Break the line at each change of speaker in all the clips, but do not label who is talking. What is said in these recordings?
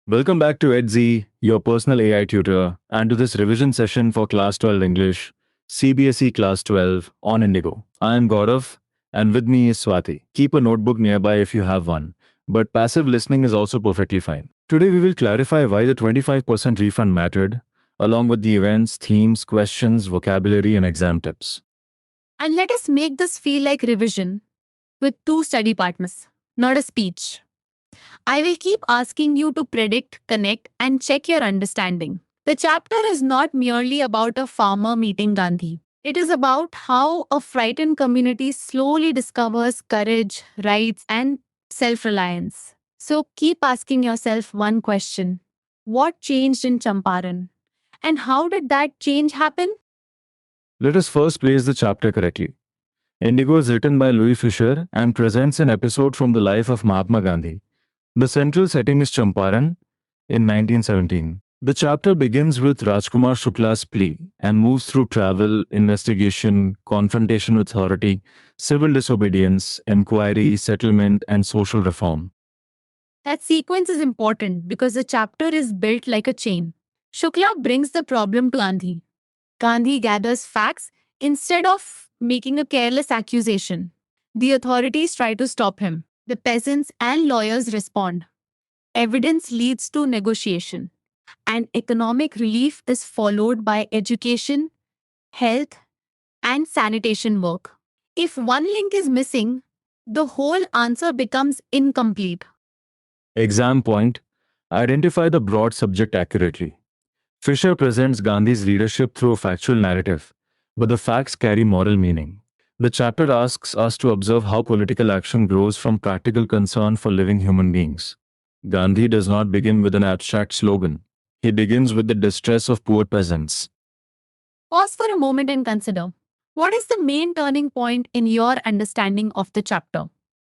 Welcome back to EdZ, your personal AI tutor, and to this revision session for Class 12 English, CBSE Class 12 on Indigo. I am Gaurav, and with me is Swati. Keep a notebook nearby if you have one, but passive listening is also perfectly fine. Today we will clarify why the 25% refund mattered, along with the events, themes, questions, vocabulary, and exam tips.
And let us make this feel like revision with two study partners, not a speech. I will keep asking you to predict, connect, and check your understanding. The chapter is not merely about a farmer meeting Gandhi. It is about how a frightened community slowly discovers courage, rights, and self reliance. So keep asking yourself one question: what changed in Champaran? And how did that change happen?
Let us first place the chapter correctly. Indigo is written by Louis Fisher and presents an episode from the life of Mahatma Gandhi. The central setting is Champaran in 1917. The chapter begins with Rajkumar Shukla's plea and moves through travel, investigation, confrontation with authority, civil disobedience, inquiry, settlement, and social reform.
That sequence is important because the chapter is built like a chain. Shukla brings the problem to Gandhi. Gandhi gathers facts instead of making a careless accusation. The authorities try to stop him. The peasants and lawyers respond. Evidence leads to negotiation. And economic relief is followed by education, health, and sanitation work. If one link is missing, the whole answer becomes incomplete.
Exam point: identify the broad subject accurately. Fisher presents Gandhi's leadership through a factual narrative, but the facts carry moral meaning. The chapter asks us to observe how political action grows from practical concern for living human beings. Gandhi does not begin with an abstract slogan. He begins with the distress of poor peasants.
Pause for a moment and consider, what is the main turning point in your understanding of the chapter?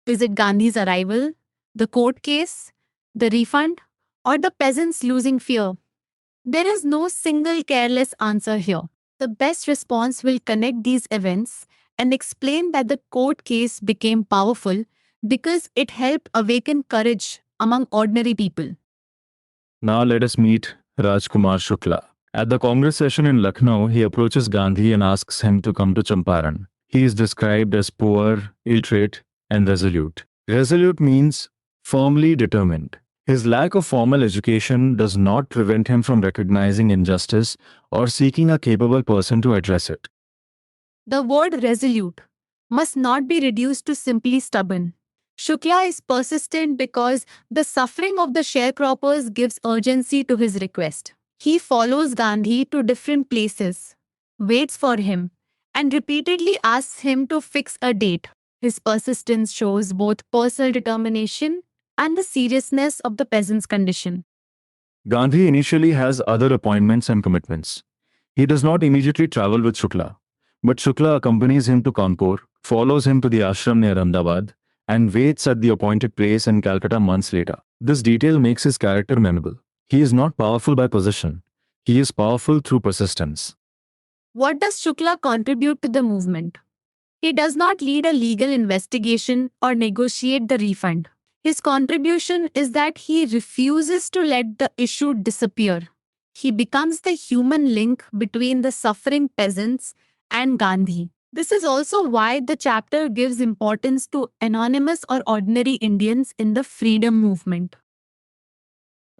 Is it Gandhi's arrival, the court case, the refund, or the peasants losing fear? There is no single careless answer here. The best response will connect these events and explain that the court case became powerful because it helped awaken courage among ordinary people.
Now let us meet Rajkumar Shukla. At the Congress session in Lucknow, he approaches Gandhi and asks him to come to Champaran. He is described as poor, illiterate, and resolute. Resolute means firmly determined. His lack of formal education does not prevent him from recognizing injustice or seeking a capable person to address it.
The word resolute must not be reduced to simply stubborn. Shukla is persistent because the suffering of the sharecroppers gives urgency to his request. He follows Gandhi to different places, waits for him, and repeatedly asks him to fix a date. His persistence shows both personal determination and the seriousness of the peasant's condition.
Gandhi initially has other appointments and commitments. He does not immediately travel with Shukla, but Shukla accompanies him to Kanpur, follows him to the ashram near Ahmedabad, and waits at the appointed place in Calcutta months later. This detail makes his character memorable. He is not powerful by position. He is powerful through persistence.
What does Shukla contribute to the movement? He does not lead a legal investigation or negotiate the refund. His contribution is that he refuses to let the issue disappear. He becomes the human link between the suffering peasants and Gandhi. This is also why the chapter gives importance to anonymous or ordinary Indians in the freedom movement.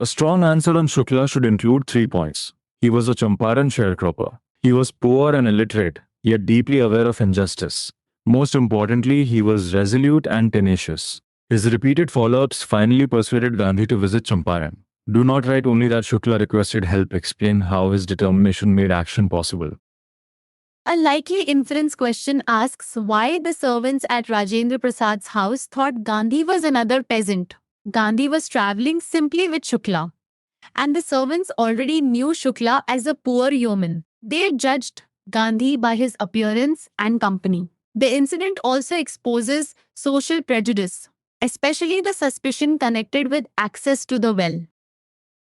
A strong answer on Shukla should include 3 points. He was a Champaran sharecropper. He was poor and illiterate, yet deeply aware of injustice. Most importantly, he was resolute and tenacious. His repeated follow-ups finally persuaded Gandhi to visit Champaran. Do not write only that Shukla requested help, explain how his determination made action possible.
A likely inference question asks why the servants at Rajendra Prasad's house thought Gandhi was another peasant. Gandhi was traveling simply with Shukla, and the servants already knew Shukla as a poor yeoman. They judged Gandhi by his appearance and company. The incident also exposes social prejudice, especially the suspicion connected with access to the well.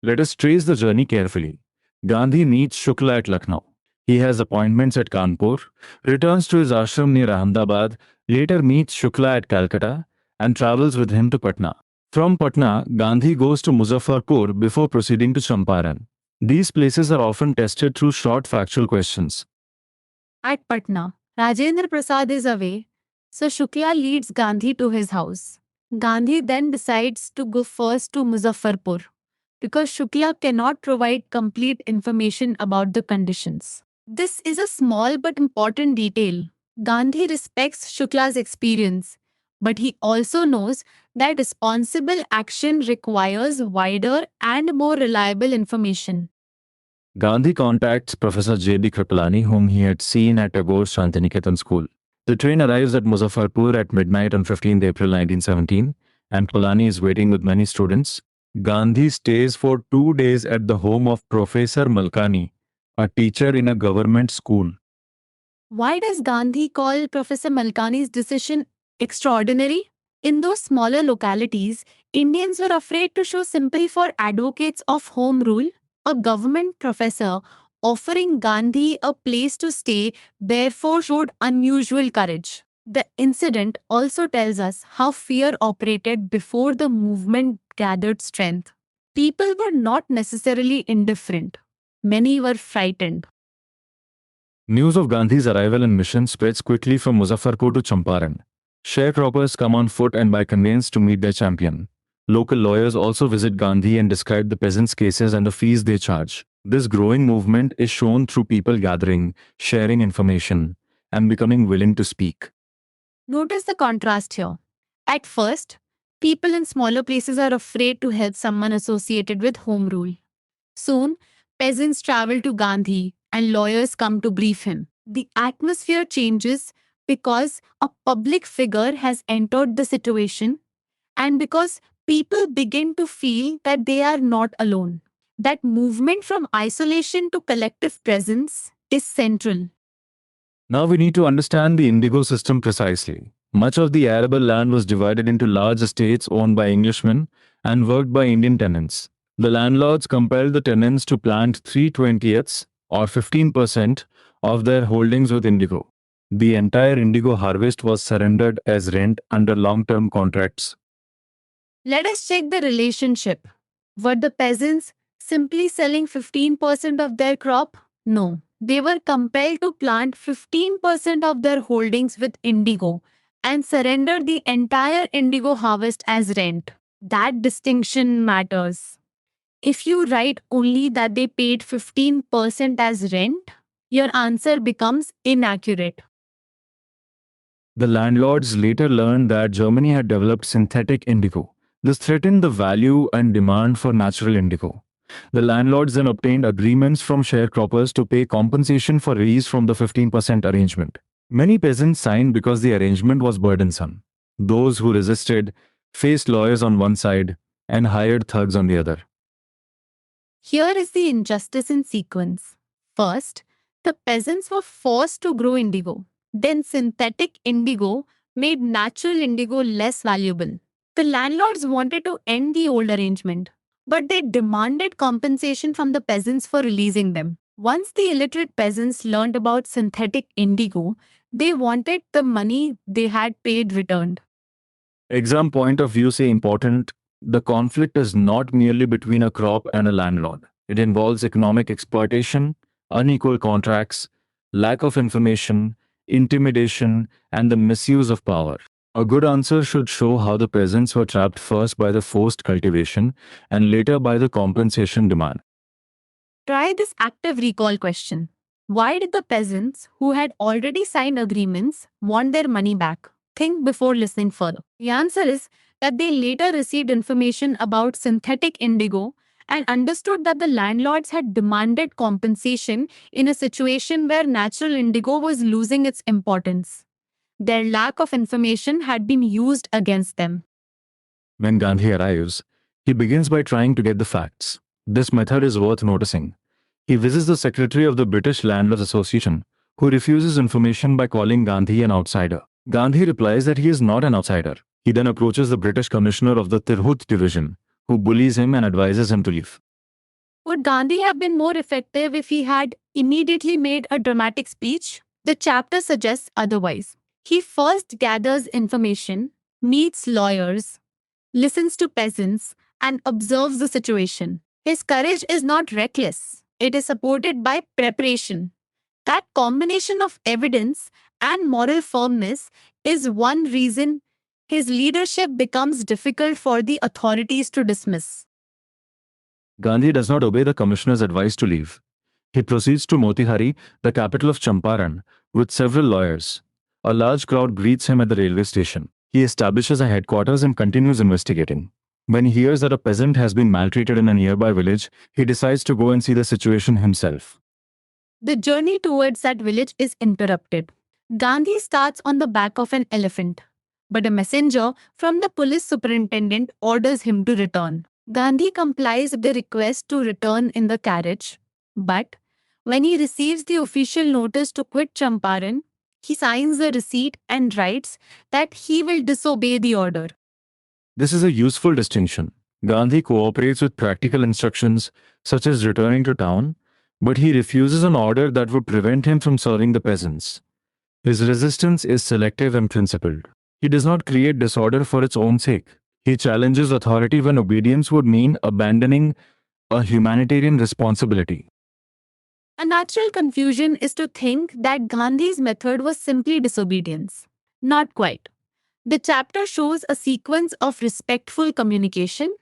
Let us trace the journey carefully. Gandhi meets Shukla at Lucknow. He has appointments at Kanpur, returns to his ashram near Ahmedabad, later meets Shukla at Calcutta, and travels with him to Patna. From Patna, Gandhi goes to Muzaffarpur before proceeding to Champaran. These places are often tested through short factual questions.
At Patna, Rajendra Prasad is away, so Shukla leads Gandhi to his house. Gandhi then decides to go first to Muzaffarpur because Shukla cannot provide complete information about the conditions. This is a small but important detail. Gandhi respects Shukla's experience, but he also knows that responsible action requires wider and more reliable information.
Gandhi contacts Professor J.D. Kripalani, whom he had seen at Tagore's Shantiniketan school. The train arrives at Muzaffarpur at midnight on 15th April 1917, and Kripalani is waiting with many students. Gandhi stays for 2 days at the home of Professor Malkani, a teacher in a government school.
Why does Gandhi call Professor Malkani's decision extraordinary? In those smaller localities, Indians were afraid to show sympathy for advocates of home rule. A government professor offering Gandhi a place to stay therefore showed unusual courage. The incident also tells us how fear operated before the movement gathered strength. People were not necessarily indifferent. Many were frightened.
News of Gandhi's arrival and mission spreads quickly from Muzaffarpur to Champaran. Sharecroppers come on foot and by conveyance to meet their champion. Local lawyers also visit Gandhi and describe the peasants' cases and the fees they charge. This growing movement is shown through people gathering, sharing information, and becoming willing to speak.
Notice the contrast here. At first, people in smaller places are afraid to help someone associated with home rule. Soon, peasants travel to Gandhi and lawyers come to brief him. The atmosphere changes because a public figure has entered the situation and because people begin to feel that they are not alone. That movement from isolation to collective presence is central.
Now we need to understand the indigo system precisely. Much of the arable land was divided into large estates owned by Englishmen and worked by Indian tenants. The landlords compelled the tenants to plant 3/20ths or 15% of their holdings with indigo. The entire indigo harvest was surrendered as rent under long-term contracts.
Let us check the relationship. Were the peasants simply selling 15% of their crop? No. They were compelled to plant 15% of their holdings with indigo and surrender the entire indigo harvest as rent. That distinction matters. If you write only that they paid 15% as rent, your answer becomes inaccurate.
The landlords later learned that Germany had developed synthetic indigo. This threatened the value and demand for natural indigo. The landlords then obtained agreements from sharecroppers to pay compensation for release from the 15% arrangement. Many peasants signed because the arrangement was burdensome. Those who resisted faced lawyers on one side and hired thugs on the other.
Here is the injustice in sequence. First, the peasants were forced to grow indigo. Then synthetic indigo made natural indigo less valuable. The landlords wanted to end the old arrangement, but they demanded compensation from the peasants for releasing them. Once the illiterate peasants learned about synthetic indigo, they wanted the money they had paid returned.
Exam point of view say important, the conflict is not merely between a crop and a landlord. It involves economic exploitation, unequal contracts, lack of information, intimidation, and the misuse of power. A good answer should show how the peasants were trapped first by the forced cultivation and later by the compensation demand.
Try this active recall question. Why did the peasants who had already signed agreements want their money back? Think before listening further. The answer is that they later received information about synthetic indigo and understood that the landlords had demanded compensation in a situation where natural indigo was losing its importance. Their lack of information had been used against them.
When Gandhi arrives, he begins by trying to get the facts. This method is worth noticing. He visits the secretary of the British Landlords Association, who refuses information by calling Gandhi an outsider. Gandhi replies that he is not an outsider. He then approaches the British commissioner of the Tirhut division, who bullies him and advises him to leave.
Would Gandhi have been more effective if he had immediately made a dramatic speech? The chapter suggests otherwise. He first gathers information, meets lawyers, listens to peasants, and observes the situation. His courage is not reckless, it is supported by preparation. That combination of evidence and moral firmness is one reason his leadership becomes difficult for the authorities to dismiss.
Gandhi does not obey the commissioner's advice to leave. He proceeds to Motihari, the capital of Champaran, with several lawyers. A large crowd greets him at the railway station. He establishes a headquarters and continues investigating. When he hears that a peasant has been maltreated in a nearby village, he decides to go and see the situation himself.
The journey towards that village is interrupted. Gandhi starts on the back of an elephant, but a messenger from the police superintendent orders him to return. Gandhi complies with the request to return in the carriage, but when he receives the official notice to quit Champaran, he signs the receipt and writes that he will disobey the order.
This is a useful distinction. Gandhi cooperates with practical instructions, such as returning to town, but he refuses an order that would prevent him from serving the peasants. His resistance is selective and principled. He does not create disorder for its own sake. He challenges authority when obedience would mean abandoning a humanitarian responsibility.
A natural confusion is to think that Gandhi's method was simply disobedience. Not quite. The chapter shows a sequence of respectful communication,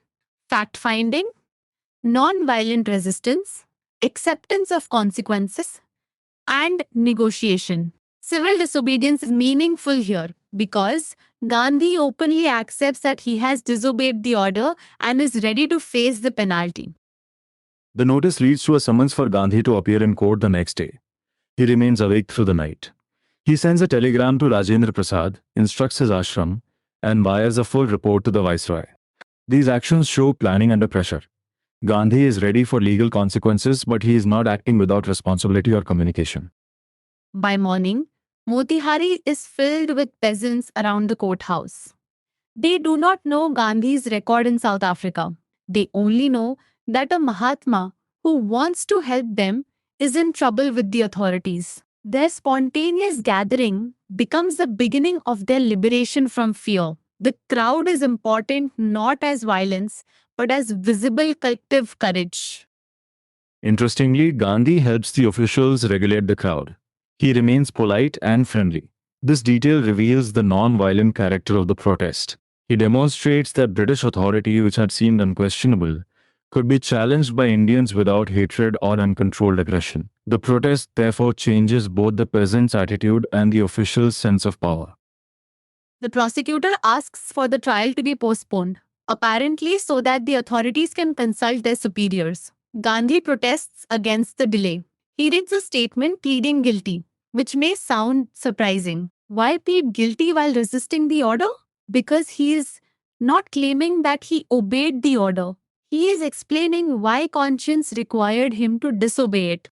fact finding, non violent resistance, acceptance of consequences, and negotiation. Civil disobedience is meaningful here because Gandhi openly accepts that he has disobeyed the order and is ready to face the penalty.
The notice leads to a summons for Gandhi to appear in court the next day. He remains awake through the night. He sends a telegram to Rajendra Prasad, instructs his ashram, and wires a full report to the viceroy. These actions show planning under pressure. Gandhi is ready for legal consequences, but he is not acting without responsibility or communication.
By morning, Motihari is filled with peasants around the courthouse. They do not know Gandhi's record in South Africa. They only know that a Mahatma who wants to help them is in trouble with the authorities. Their spontaneous gathering becomes the beginning of their liberation from fear. The crowd is important not as violence, but as visible collective courage.
Interestingly, Gandhi helps the officials regulate the crowd. He remains polite and friendly. This detail reveals the non-violent character of the protest. He demonstrates that British authority, which had seemed unquestionable, could be challenged by Indians without hatred or uncontrolled aggression. The protest therefore changes both the peasants' attitude and the officials' sense of power.
The prosecutor asks for the trial to be postponed, apparently so that the authorities can consult their superiors. Gandhi protests against the delay. He reads a statement pleading guilty, which may sound surprising. Why plead guilty while resisting the order? Because he is not claiming that he obeyed the order. He is explaining why conscience required him to disobey it.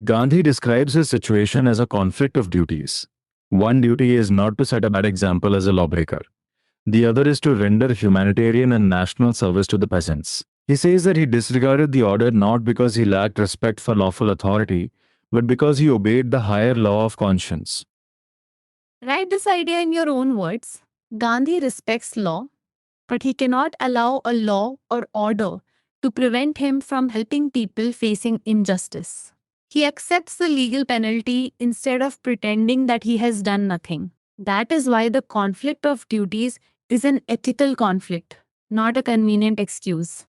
Gandhi describes his situation as a conflict of duties. One duty is not to set a bad example as a lawbreaker. The other is to render humanitarian and national service to the peasants. He says that he disregarded the order not because he lacked respect for lawful authority, but because he obeyed the higher law of conscience.
Write this idea in your own words. Gandhi respects law, but he cannot allow a law or order to prevent him from helping people facing injustice. He accepts the legal penalty instead of pretending that he has done nothing. That is why the conflict of duties is an ethical conflict, not a convenient excuse.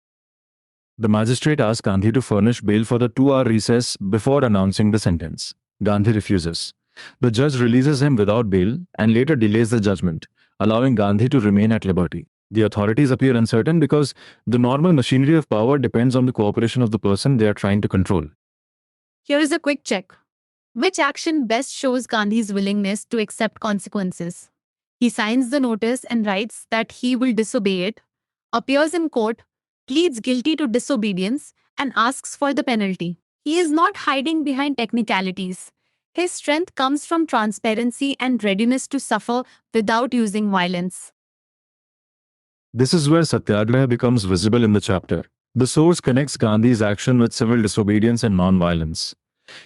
The magistrate asks Gandhi to furnish bail for the 2-hour recess before announcing the sentence. Gandhi refuses. The judge releases him without bail and later delays the judgment, allowing Gandhi to remain at liberty. The authorities appear uncertain because the normal machinery of power depends on the cooperation of the person they are trying to control.
Here is a quick check. Which action best shows Gandhi's willingness to accept consequences? He signs the notice and writes that he will disobey it, appears in court, pleads guilty to disobedience, and asks for the penalty. He is not hiding behind technicalities. His strength comes from transparency and readiness to suffer without using violence.
This is where Satyagraha becomes visible in the chapter. The source connects Gandhi's action with civil disobedience and non-violence.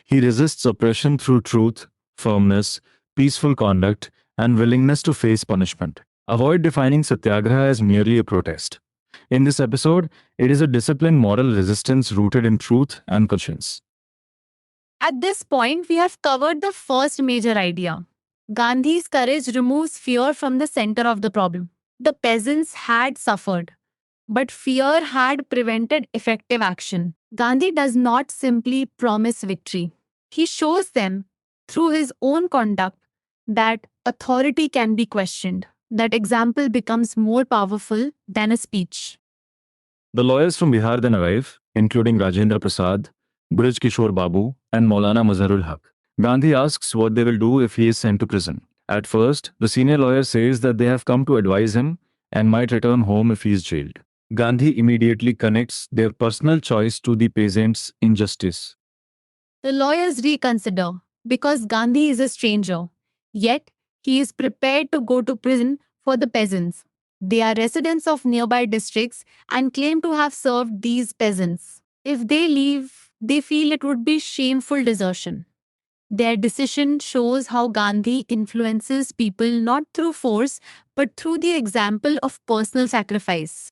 He resists oppression through truth, firmness, peaceful conduct, and willingness to face punishment. Avoid defining satyagraha as merely a protest. In this episode, it is a disciplined moral resistance rooted in truth and conscience.
At this point, we have covered the first major idea. Gandhi's courage removes fear from the center of the problem. The peasants had suffered, but fear had prevented effective action. Gandhi does not simply promise victory, he shows them through his own conduct that authority can be questioned, that example becomes more powerful than a speech.
The lawyers from Bihar then arrive, including Rajendra Prasad, Brij Kishore Babu, and Maulana Mazharul Haq. Gandhi asks what they will do if he is sent to prison. At first, the senior lawyer says that they have come to advise him and might return home if he is jailed. Gandhi immediately connects their personal choice to the peasants' injustice.
The lawyers reconsider because Gandhi is a stranger, yet he is prepared to go to prison for the peasants. They are residents of nearby districts and claim to have served these peasants. If they leave, they feel it would be shameful desertion. Their decision shows how Gandhi influences people not through force but through the example of personal sacrifice.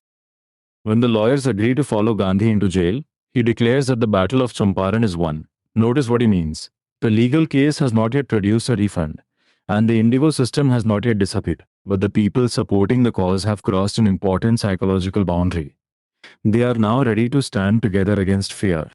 When the lawyers agree to follow Gandhi into jail, he declares that the Battle of Champaran is won. Notice what he means. The legal case has not yet produced a refund, and the Indigo system has not yet disappeared. But the people supporting the cause have crossed an important psychological boundary. They are now ready to stand together against fear.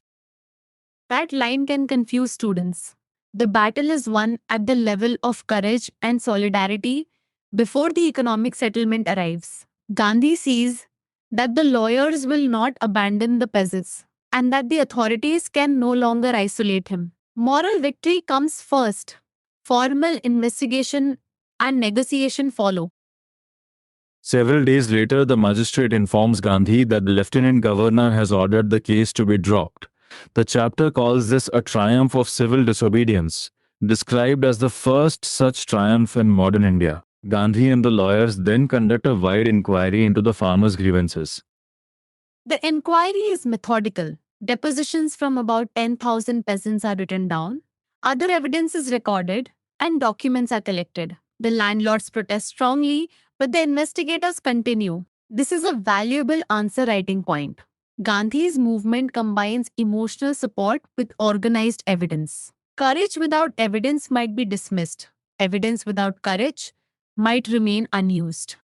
That line can confuse students. The battle is won at the level of courage and solidarity before the economic settlement arrives. Gandhi sees that the lawyers will not abandon the peasants and that the authorities can no longer isolate him. Moral victory comes first. Formal investigation and negotiation follow.
Several days later, the magistrate informs Gandhi that the lieutenant governor has ordered the case to be dropped. The chapter calls this a triumph of civil disobedience, described as the first such triumph in modern India. Gandhi and the lawyers then conduct a wide inquiry into the farmers' grievances.
The inquiry is methodical. Depositions from about 10,000 peasants are written down. Other evidence is recorded and documents are collected. The landlords protest strongly, but the investigators continue. This is a valuable answer writing point. Gandhi's movement combines emotional support with organized evidence. Courage without evidence might be dismissed. Evidence without courage might remain unused.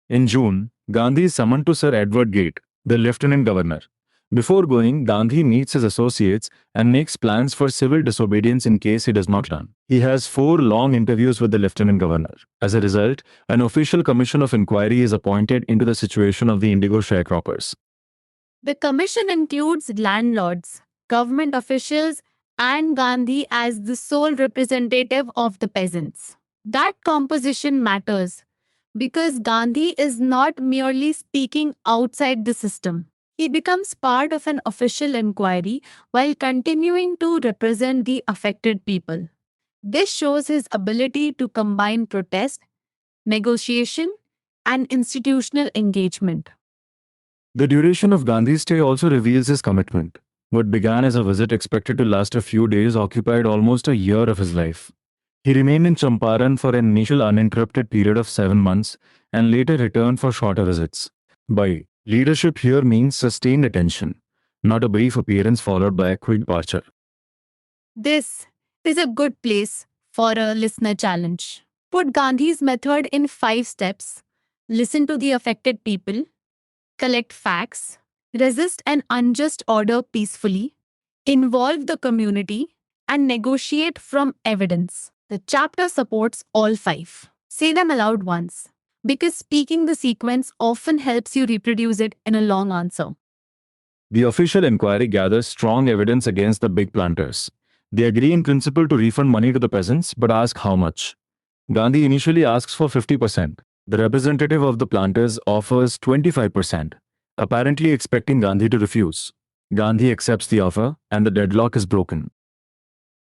In June, Gandhi is summoned to Sir Edward Gate, the lieutenant governor. Before going, Gandhi meets his associates and makes plans for civil disobedience in case he does not run. He has 4 long interviews with the lieutenant governor. As a result, an official commission of inquiry is appointed into the situation of the indigo sharecroppers.
The commission includes landlords, government officials, and Gandhi as the sole representative of the peasants. That composition matters because Gandhi is not merely speaking outside the system. He becomes part of an official inquiry while continuing to represent the affected people. This shows his ability to combine protest, negotiation, and institutional engagement.
The duration of Gandhi's stay also reveals his commitment. What began as a visit expected to last a few days occupied almost a year of his life. He remained in Champaran for an initial uninterrupted period of 7 months and later returned for shorter visits. By leadership here means sustained attention, not a brief appearance followed by a quick departure.
This is a good place for a listener challenge. Put Gandhi's method in 5 steps. Listen to the affected people, collect facts, resist an unjust order peacefully, involve the community, and negotiate from evidence. The chapter supports all 5. Say them aloud once, because speaking the sequence often helps you reproduce it in a long answer.
The official inquiry gathers strong evidence against the big planters. They agree in principle to refund money to the peasants, but ask how much. Gandhi initially asks for 50%. The representative of the planters offers 25%, apparently expecting Gandhi to refuse. Gandhi accepts the offer, and the deadlock is broken.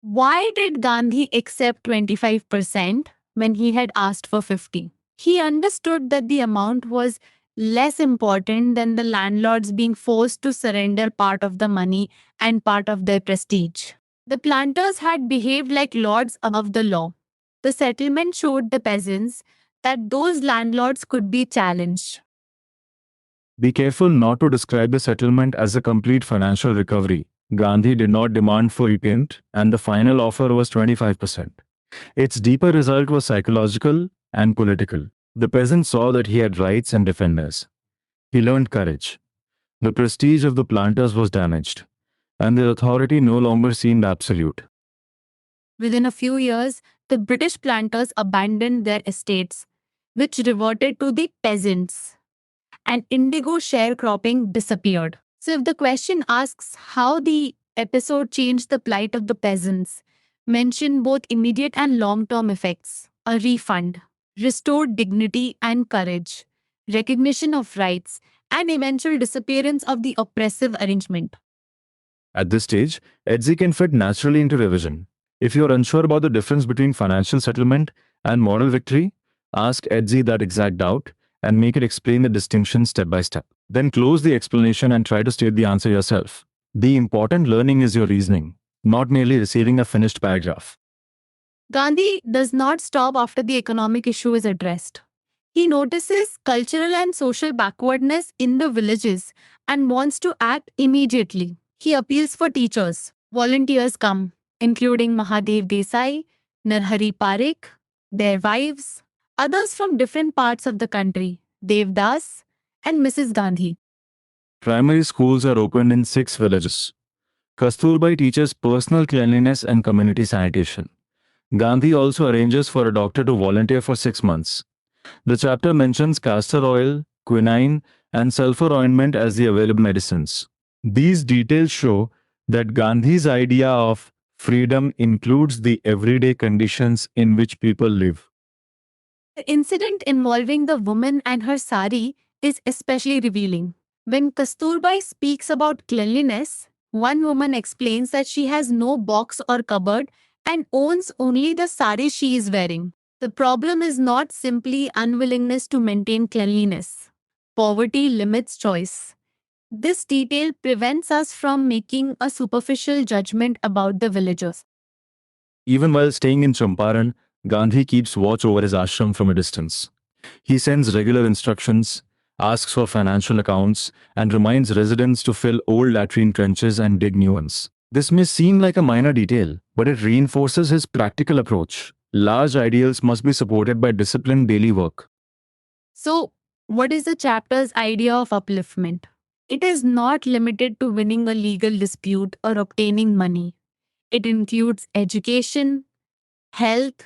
Why did Gandhi accept 25% when he had asked for 50? He understood that the amount was less important than the landlords being forced to surrender part of the money and part of their prestige. The planters had behaved like lords above the law. The settlement showed the peasants that those landlords could be challenged.
Be careful not to describe the settlement as a complete financial recovery. Gandhi did not demand for repayment, and the final offer was 25%. Its deeper result was psychological and political. The peasant saw that he had rights and defenders. He learned courage. The prestige of the planters was damaged, and the authority no longer seemed absolute.
Within a few years, the British planters abandoned their estates, which reverted to the peasants, and indigo sharecropping disappeared. So, if the question asks how the episode changed the plight of the peasants, mention both immediate and long term effects: a refund, restored dignity and courage, recognition of rights, and eventual disappearance of the oppressive arrangement.
At this stage, Etsy can fit naturally into revision. If you're unsure about the difference between financial settlement and moral victory, ask Etsy that exact doubt and make it explain the distinction step by step. Then close the explanation and try to state the answer yourself. The important learning is your reasoning, not merely receiving a finished paragraph.
Gandhi does not stop after the economic issue is addressed. He notices cultural and social backwardness in the villages and wants to act immediately. He appeals for teachers. Volunteers come, including Mahadev Desai, Narhari Parekh, their wives, others from different parts of the country, Devdas, and Mrs. Gandhi.
Primary schools are opened in 6 villages. Kasturbai teaches personal cleanliness and community sanitation. Gandhi also arranges for a doctor to volunteer for 6 months. The chapter mentions castor oil, quinine, and sulfur ointment as the available medicines. These details show that Gandhi's idea of freedom includes the everyday conditions in which people live.
The incident involving the woman and her sari is especially revealing. When Kasturbai speaks about cleanliness, one woman explains that she has no box or cupboard and owns only the sari she is wearing. The problem is not simply unwillingness to maintain cleanliness. Poverty limits choice. This detail prevents us from making a superficial judgment about the villagers.
Even while staying in Champaran, Gandhi keeps watch over his ashram from a distance. He sends regular instructions, asks for financial accounts, and reminds residents to fill old latrine trenches and dig new ones. This may seem like a minor detail, but it reinforces his practical approach. Large ideals must be supported by disciplined daily work.
So, what is the chapter's idea of upliftment? It is not limited to winning a legal dispute or obtaining money. It includes education, health,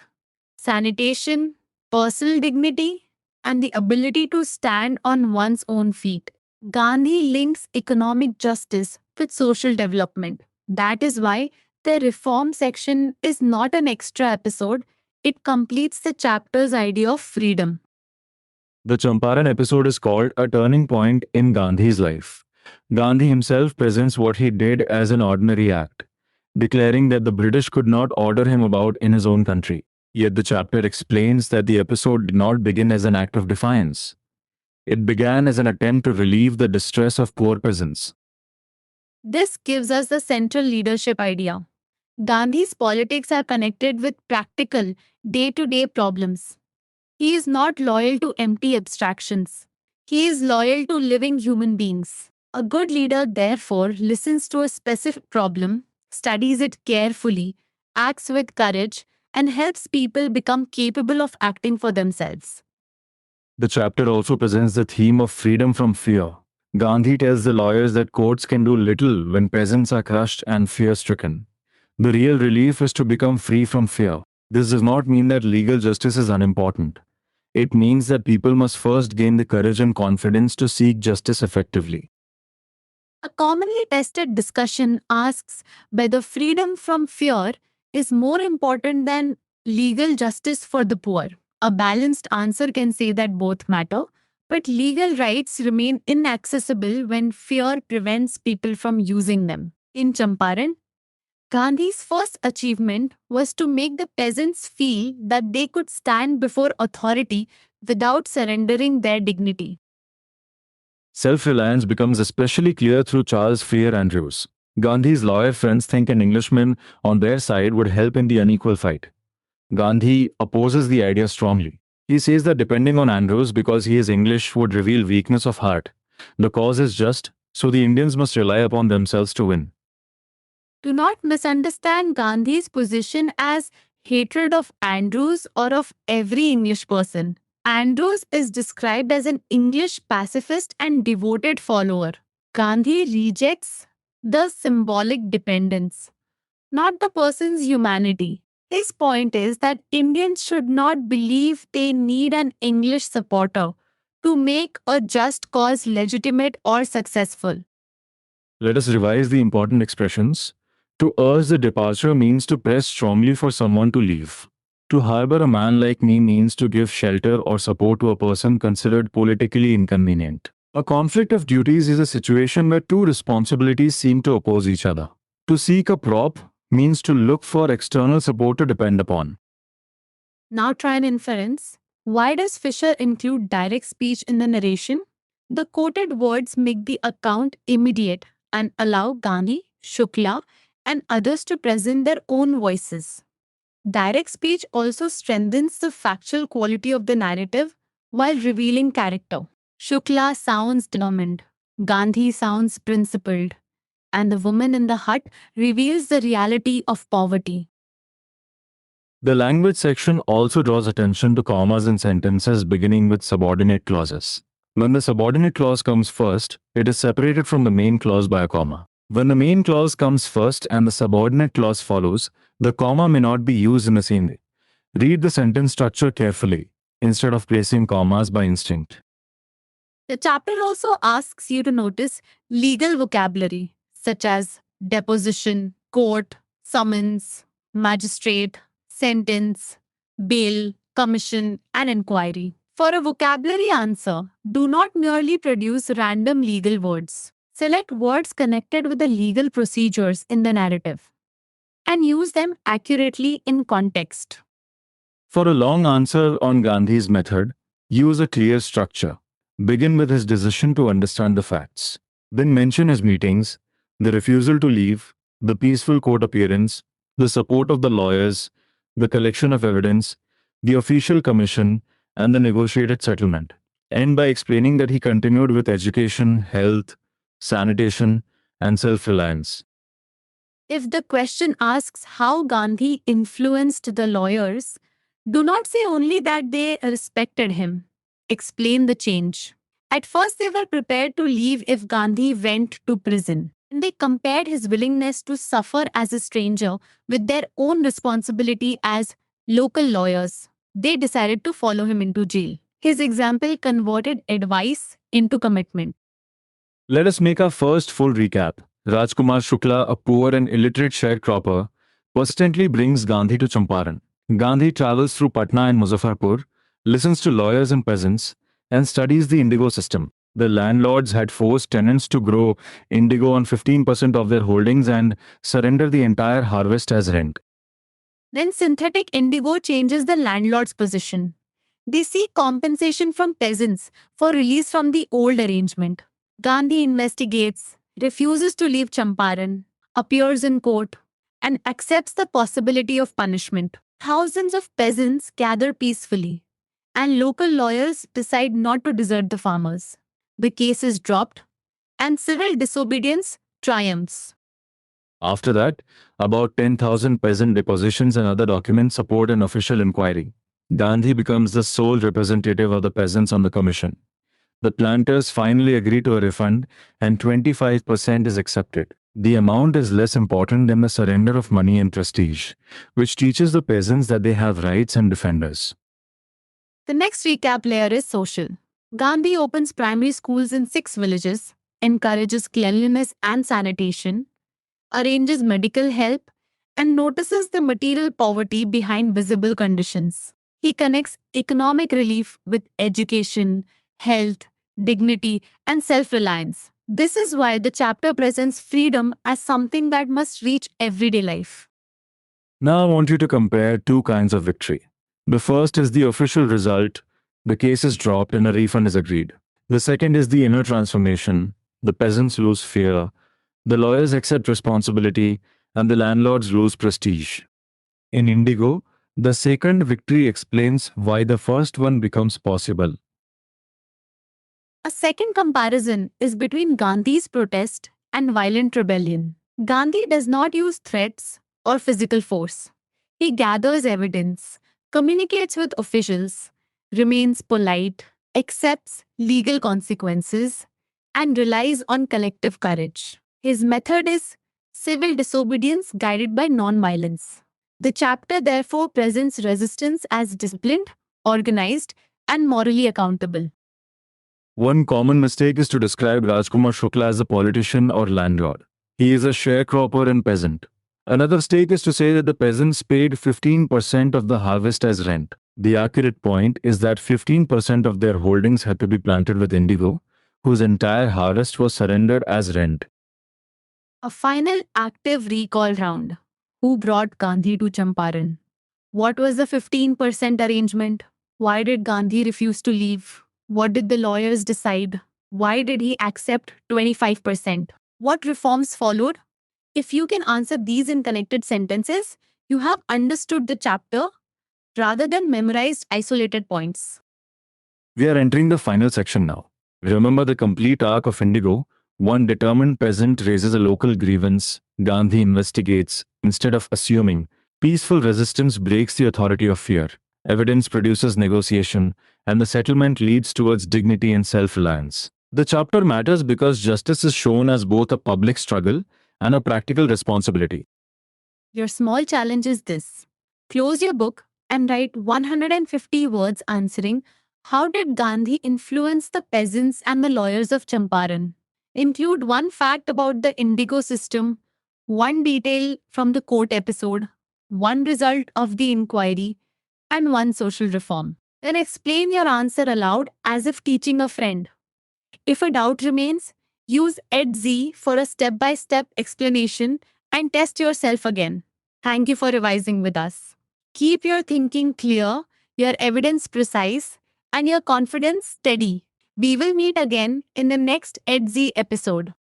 sanitation, personal dignity, and the ability to stand on one's own feet. Gandhi links economic justice with social development. That is why the reform section is not an extra episode, it completes the chapter's idea of freedom.
The Champaran episode is called a turning point in Gandhi's life. Gandhi himself presents what he did as an ordinary act, declaring that the British could not order him about in his own country. Yet the chapter explains that the episode did not begin as an act of defiance. It began as an attempt to relieve the distress of poor peasants.
This gives us the central leadership idea. Gandhi's politics are connected with practical, day to day problems. He is not loyal to empty abstractions. He is loyal to living human beings. A good leader, therefore, listens to a specific problem, studies it carefully, acts with courage, and helps people become capable of acting for themselves.
The chapter also presents the theme of freedom from fear. Gandhi tells the lawyers that courts can do little when peasants are crushed and fear-stricken. The real relief is to become free from fear. This does not mean that legal justice is unimportant. It means that people must first gain the courage and confidence to seek justice effectively.
A commonly tested discussion asks whether freedom from fear is more important than legal justice for the poor. A balanced answer can say that both matter, but legal rights remain inaccessible when fear prevents people from using them. In Champaran, Gandhi's first achievement was to make the peasants feel that they could stand before authority without surrendering their dignity.
Self-reliance becomes especially clear through Charles Freer Andrews. Gandhi's lawyer friends think an Englishman on their side would help in the unequal fight. Gandhi opposes the idea strongly. He says that depending on Andrews because he is English would reveal weakness of heart. The cause is just, so the Indians must rely upon themselves to win.
Do not misunderstand Gandhi's position as hatred of Andrews or of every English person. Andrews is described as an English pacifist and devoted follower. Gandhi rejects the symbolic dependence, not the person's humanity. His point is that Indians should not believe they need an English supporter to make a just cause legitimate or successful.
Let us revise the important expressions. To urge the departure means to press strongly for someone to leave. To harbor a man like me means to give shelter or support to a person considered politically inconvenient. A conflict of duties is a situation where two responsibilities seem to oppose each other. To seek a prop means to look for external support to depend upon.
Now try an inference. Why does Fisher include direct speech in the narration? The quoted words make the account immediate and allow Gandhi, Shukla, and others to present their own voices. Direct speech also strengthens the factual quality of the narrative while revealing character. Shukla sounds determined, Gandhi sounds principled, and the woman in the hut reveals the reality of poverty.
The language section also draws attention to commas in sentences beginning with subordinate clauses. When the subordinate clause comes first, it is separated from the main clause by a comma. When the main clause comes first and the subordinate clause follows, the comma may not be used in the same way. Read the sentence structure carefully, instead of placing commas by instinct.
The chapter also asks you to notice legal vocabulary such as deposition, court, summons, magistrate, sentence, bail, commission, and inquiry. For a vocabulary answer, do not merely produce random legal words. Select words connected with the legal procedures in the narrative and use them accurately in context.
For a long answer on Gandhi's method, use a clear structure. Begin with his decision to understand the facts. Then mention his meetings, the refusal to leave, the peaceful court appearance, the support of the lawyers, the collection of evidence, the official commission, and the negotiated settlement. End by explaining that he continued with education, health, sanitation, and self-reliance.
If the question asks how Gandhi influenced the lawyers, do not say only that they respected him. Explain the change. At first, they were prepared to leave if Gandhi went to prison. And they compared his willingness to suffer as a stranger with their own responsibility as local lawyers. They decided to follow him into jail. His example converted advice into commitment.
Let us make our first full recap. Rajkumar Shukla, a poor and illiterate sharecropper, persistently brings Gandhi to Champaran. Gandhi travels through Patna and Muzaffarpur, listens to lawyers and peasants, and studies the indigo system. The landlords had forced tenants to grow indigo on 15% of their holdings and surrender the entire harvest as rent.
Then synthetic indigo changes the landlord's position. They seek compensation from peasants for release from the old arrangement. Gandhi investigates, refuses to leave Champaran, appears in court, and accepts the possibility of punishment. Thousands of peasants gather peacefully, and local lawyers decide not to desert the farmers. The case is dropped, and civil disobedience triumphs.
After that, about 10,000 peasant depositions and other documents support an official inquiry. Gandhi becomes the sole representative of the peasants on the commission. The planters finally agree to a refund, and 25% is accepted. The amount is less important than the surrender of money and prestige, which teaches the peasants that they have rights and defenders.
The next recap layer is social. Gandhi opens primary schools in 6 villages, encourages cleanliness and sanitation, arranges medical help, and notices the material poverty behind visible conditions. He connects economic relief with education, health, dignity, and self-reliance. This is why the chapter presents freedom as something that must reach everyday life.
Now I want you to compare two kinds of victory. The first is the official result. The case is dropped and a refund is agreed. The second is the inner transformation. The peasants lose fear, the lawyers accept responsibility, and the landlords lose prestige. In Indigo, The second victory explains why the first one becomes possible.
A second comparison is between Gandhi's protest and violent rebellion. Gandhi does not use threats or physical force. He gathers evidence, communicates with officials, remains polite, accepts legal consequences, and relies on collective courage. His method is civil disobedience guided by non-violence. The chapter therefore presents resistance as disciplined, organized, and morally accountable.
One common mistake is to describe Rajkumar Shukla as a politician or landlord. He is a sharecropper and peasant. Another mistake is to say that the peasants paid 15% of the harvest as rent. The accurate point is that 15% of their holdings had to be planted with indigo, whose entire harvest was surrendered as rent.
A final active recall round. Who brought Gandhi to Champaran? What was the 15% arrangement? Why did Gandhi refuse to leave? What did the lawyers decide? Why did he accept 25%? What reforms followed? If you can answer these in connected sentences, you have understood the chapter rather than memorized isolated points.
We are entering the final section now. Remember the complete arc of Indigo. One determined peasant raises a local grievance. Gandhi investigates. Instead of assuming, peaceful resistance breaks the authority of fear. Evidence produces negotiation, and the settlement leads towards dignity and self-reliance. The chapter matters because justice is shown as both a public struggle and a practical responsibility.
Your small challenge is this. Close your book and write 150 words answering how did Gandhi influence the peasants and the lawyers of Champaran? Include one fact about the indigo system, one detail from the court episode, one result of the inquiry, and one social reform. Then explain your answer aloud as if teaching a friend. If a doubt remains, use EdZ for a step-by-step explanation and test yourself again. Thank you for revising with us. Keep your thinking clear, your evidence precise, and your confidence steady. We will meet again in the next EdZ episode.